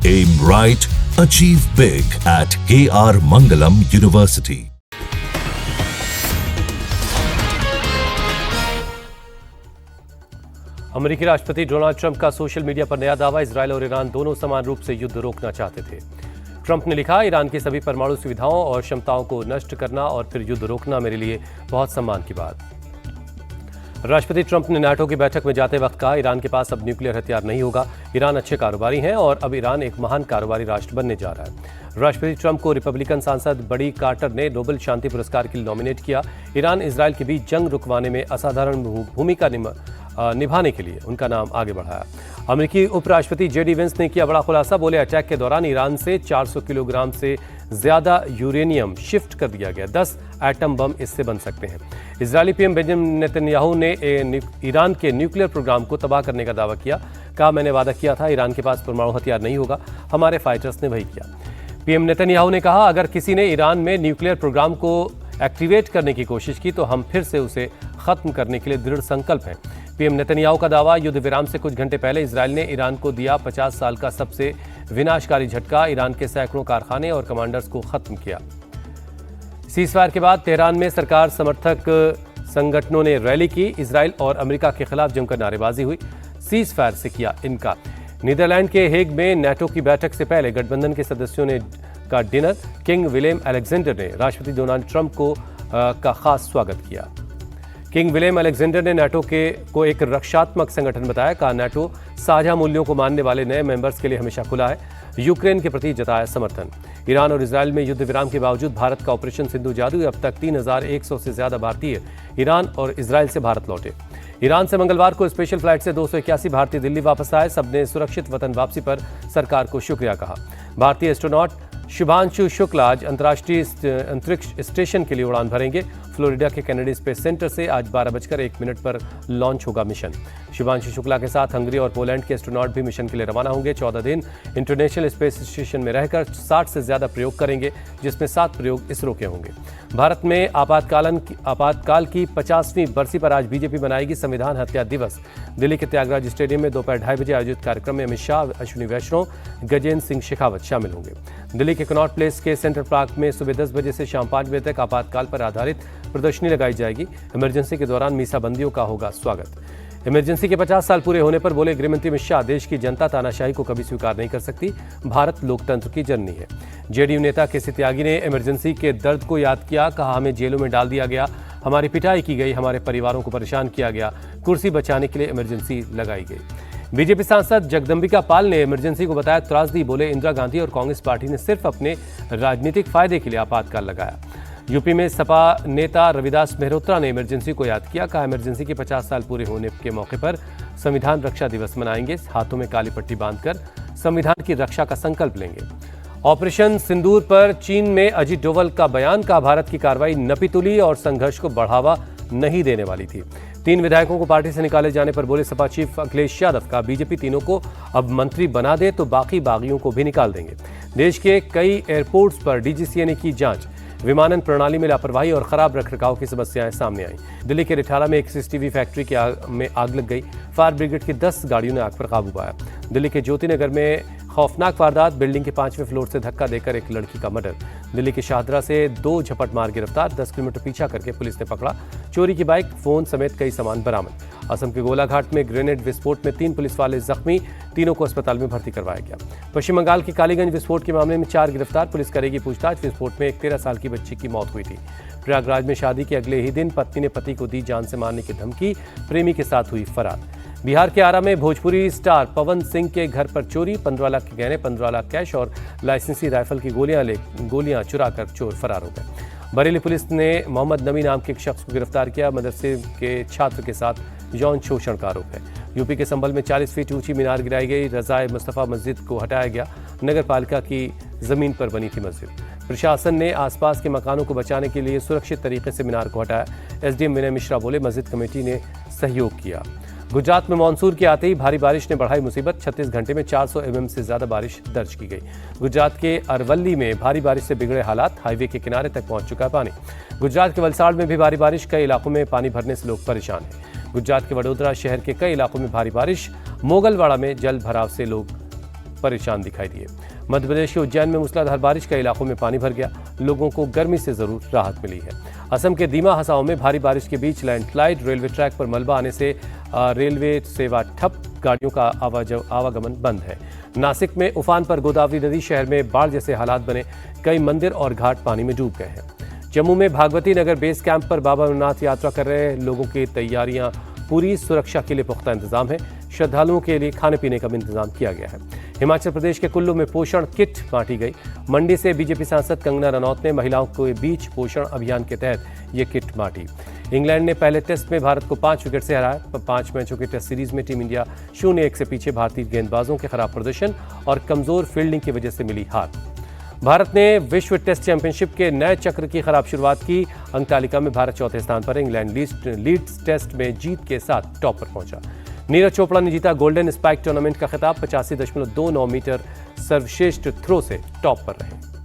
Aim right, achieve big at KR Mangalam University. अमेरिकी राष्ट्रपति Donald Trump का social media पर नया दावा, इजरायल और ईरान दोनों समान रूप से युद्ध रोकना चाहते थे। ट्रंप ने लिखा, ईरान की सभी परमाणु सुविधाओं और क्षमताओं को नष्ट करना और फिर युद्ध रोकना मेरे लिए बहुत सम्मान की बात। राष्ट्रपति ट्रंप ने नाटो की बैठक में जाते वक्त कहा, ईरान के पास अब न्यूक्लियर हथियार नहीं होगा। ईरान अच्छे कारोबारी हैं और अब ईरान एक महान कारोबारी राष्ट्र बनने जा रहा है। राष्ट्रपति ट्रंप को रिपब्लिकन सांसद बडी कार्टर ने नोबेल शांति पुरस्कार के लिए नॉमिनेट किया। ईरान इजरायल के बीच जंग रुकवाने में असाधारण भूमिका निभाने के लिए उनका नाम आगे बढ़ाया। अमेरिकी उपराष्ट्रपति जेडी वेंस ने किया बड़ा खुलासा, बोले अटैक के दौरान ईरान से 400 किलोग्राम से ज्यादा यूरेनियम शिफ्ट कर दिया गया। 10 एटम बम इससे बन सकते हैं। इजरायली पीएम बेंजामिन नेतन्याहू ने ईरान के न्यूक्लियर प्रोग्राम को तबाह करने का दावा किया। कहा, मैंने वादा किया था ईरान के पास परमाणु हथियार नहीं होगा, हमारे फाइटर्स ने वही किया। पीएम नेतन्याहू ने कहा, अगर किसी ने ईरान में न्यूक्लियर प्रोग्राम को एक्टिवेट करने की कोशिश की तो हम फिर से उसे खत्म करने के लिए दृढ़ संकल्प हैं। पीएम नेतन्याहू का दावा, युद्ध विराम से कुछ घंटे पहले इजरायल ने ईरान को दिया 50 साल का सबसे विनाशकारी झटका। ईरान के सैकड़ों कारखाने और कमांडर्स को खत्म किया। सीजफायर के बाद तेहरान में सरकार समर्थक संगठनों ने रैली की। इजरायल और अमेरिका के खिलाफ जमकर नारेबाजी हुई। सीजफायर से किया इनकार। नीदरलैंड के हेग में नाटो की बैठक से पहले गठबंधन के सदस्यों ने का डिनर। किंग विलियम अलेक्जेंडर ने राष्ट्रपति डोनाल्ड ट्रंप का खास स्वागत किया। किंग विलियम अलेक्जेंडर ने नाटो को एक रक्षात्मक संगठन बताया। कहा, नाटो साझा मूल्यों को मानने वाले नए मेंबर्स के लिए हमेशा खुला है। यूक्रेन के प्रति जताया समर्थन। ईरान और इजरायल में युद्ध विराम के बावजूद भारत का ऑपरेशन सिंधु जादू, अब तक 3100 से ज्यादा भारतीय ईरान और इजरायल से भारत लौटे। ईरान से मंगलवार को स्पेशल फ्लाइट से 281 भारतीय दिल्ली वापस आए। सबने सुरक्षित वतन वापसी पर सरकार को शुक्रिया कहा। भारतीय एस्ट्रोनॉट शुभांशु शुक्ला आज अंतर्राष्ट्रीय अंतरिक्ष स्टेशन के लिए उड़ान भरेंगे। फ्लोरिडा के केनेडी स्पेस सेंटर से आज 12:01 पर लॉन्च होगा मिशन। शुभांशु शुक्ला के साथ हंगरी और पोलैंड के एस्ट्रोनॉट भी मिशन के लिए रवाना होंगे। 14 दिन इंटरनेशनल स्पेस स्टेशन में रहकर 60 से ज्यादा प्रयोग करेंगे, जिसमें 7 प्रयोग इसरो के होंगे। भारत में आपातकाल की 50वीं बरसी पर आज बीजेपी मनाएगी संविधान हत्या दिवस। दिल्ली के त्यागराज स्टेडियम में दोपहर 2:30 बजे आयोजित कार्यक्रम में अमित शाह, अश्विनी वैष्णव, गजेंद्र सिंह शेखावत शामिल होंगे। दिल्ली के कनॉट प्लेस के सेंट्रल पार्क में सुबह 10 बजे से शाम 5 बजे तक आपातकाल पर आधारित प्रदर्शनी लगाई जाएगी। इमरजेंसी के दौरान मीसाबंदियों का होगा स्वागत। इमरजेंसी के 50 साल पूरे होने पर बोले गृहमंत्री अमित शाह, देश की जनता तानाशाही को कभी स्वीकार नहीं कर सकती। भारत लोकतंत्र की जननी है। जेडीयू नेता केसी त्यागी ने इमरजेंसी के दर्द को याद किया। कहा, हमें जेलों में डाल दिया गया, हमारी पिटाई की गई, हमारे परिवारों को परेशान किया गया, कुर्सी बचाने के लिए इमरजेंसी लगाई गई। बीजेपी सांसद जगदम्बिका पाल ने इमरजेंसी को बताया त्रासदी। बोले, इंदिरा गांधी और कांग्रेस पार्टी ने सिर्फ अपने राजनीतिक फायदे के लिए आपातकाल लगाया। यूपी में सपा नेता रविदास मेहरोत्रा ने इमरजेंसी को याद किया। कहा, इमरजेंसी के 50 साल पूरे होने के मौके पर संविधान रक्षा दिवस मनाएंगे। हाथों में काली पट्टी बांधकर संविधान की रक्षा का संकल्प लेंगे। ऑपरेशन सिंदूर पर चीन में अजीत डोवल का बयान। का भारत की कार्रवाई नपीतुली और संघर्ष को बढ़ावा नहीं देने वाली थी। 3 विधायकों को पार्टी से निकाले जाने पर बोले सपा चीफ अखिलेश यादव। का बीजेपी तीनों को अब मंत्री बना दे तो बाकी बागियों को भी निकाल देंगे। देश के कई एयरपोर्ट्स पर डीजीसीए ने की जांच। विमानन प्रणाली में लापरवाही और खराब रखरखाव की समस्याएं सामने आई। दिल्ली के रिठाला में एक सीसीटीवी फैक्ट्री में आग लग गई। फायर ब्रिगेड की 10 गाड़ियों ने आग पर काबू पाया। दिल्ली के ज्योति नगर में खौफनाक वारदात, बिल्डिंग के 5वें फ्लोर से धक्का देकर एक लड़की का मर्डर। दिल्ली के शाहदरा से 2 झपट मार गिरफ्तार। 10 किलोमीटर पीछा करके पुलिस ने पकड़ा। चोरी की बाइक, फोन समेत कई सामान बरामद। असम के गोलाघाट में ग्रेनेड विस्फोट में 3 पुलिस वाले जख्मी, तीनों को अस्पताल में भर्ती करवाया गया। पश्चिम बंगाल के कालीगंज विस्फोट के मामले में 4 गिरफ्तार, पुलिस करेगी पूछताछ। विस्फोट में एक 13 साल की बच्ची की मौत हुई थी। प्रयागराज में शादी के अगले ही दिन पत्नी ने पति को दी जान से मारने की धमकी, प्रेमी के साथ हुई फरार। बिहार के आरा में भोजपुरी स्टार पवन सिंह के घर पर चोरी, 15 लाख के गहने, 15 लाख कैश और लाइसेंसी राइफल की गोलियां चुराकर चोर फरार हो गए। बरेली पुलिस ने मोहम्मद नबी नाम के एक शख्स को गिरफ्तार किया। मदरसे के छात्र के साथ यौन शोषण का आरोप है। यूपी के संभल में 40 फीट ऊंची मीनार गिराई गई। रज़ाए मुस्तफ़ा मस्जिद को हटाया गया। नगर पालिका की जमीन पर बनी थी मस्जिद। प्रशासन ने आसपास के मकानों को बचाने के लिए सुरक्षित तरीके से मीनार को हटाया। एसडीएम विनय मिश्रा बोले, मस्जिद कमेटी ने सहयोग किया। गुजरात में मानसून के आते ही भारी बारिश ने बढ़ाई मुसीबत। 36 घंटे में 400 mm से ज्यादा बारिश दर्ज की गई। गुजरात के अरवल्ली में भारी बारिश से बिगड़े हालात, हाईवे के किनारे तक पहुंच चुका है पानी। गुजरात के वलसाड़ में भी भारी बारिश, कई इलाकों में पानी भरने से लोग परेशान हैं। गुजरात के वडोदरा शहर के कई इलाकों में भारी बारिश, मोगलवाड़ा में जल भराव से लोग परेशान दिखाई दिए। मध्य प्रदेश के उज्जैन में मूसलाधार बारिश का इलाकों में पानी भर गया। लोगों को गर्मी से जरूर राहत मिली है। असम के दीमा हसाओं में भारी बारिश के बीच लैंडस्लाइड, रेलवे ट्रैक पर मलबा आने से रेलवे सेवा ठप, गाड़ियों का आवागमन बंद है। नासिक में उफान पर गोदावरी नदी, शहर में बाढ़ जैसे हालात बने। कई मंदिर और घाट पानी में डूब गए हैं। जम्मू में भागवती नगर बेस कैंप पर बाबा अमरनाथ यात्रा कर रहे लोगों की तैयारियां पूरी, सुरक्षा के लिए पुख्ता इंतजाम है। श्रद्धालुओं के लिए खाने पीने का भी इंतजाम किया गया है। हिमाचल प्रदेश के कुल्लू में पोषण किट बांटी गई। मंडी से बीजेपी सांसद कंगना रनौत ने महिलाओं के बीच पोषण अभियान के तहत ये किट बांटी। इंग्लैंड ने पहले टेस्ट में भारत को 5 विकेट से हराया। 5 मैचों के टेस्ट सीरीज में टीम इंडिया 0-1 से पीछे। भारतीय गेंदबाजों के खराब प्रदर्शन और कमजोर फील्डिंग की वजह से मिली हार। भारत ने विश्व टेस्ट चैंपियनशिप के नए चक्र की खराब शुरुआत की। अंक तालिका में भारत चौथे स्थान पर है। इंग्लैंड लीड्स टेस्ट में जीत के साथ टॉप पर पहुंचा। नीरज चोपड़ा ने जीता गोल्डन स्पाइक टूर्नामेंट का खिताब। 85.29 मीटर सर्वश्रेष्ठ थ्रो से टॉप पर रहे।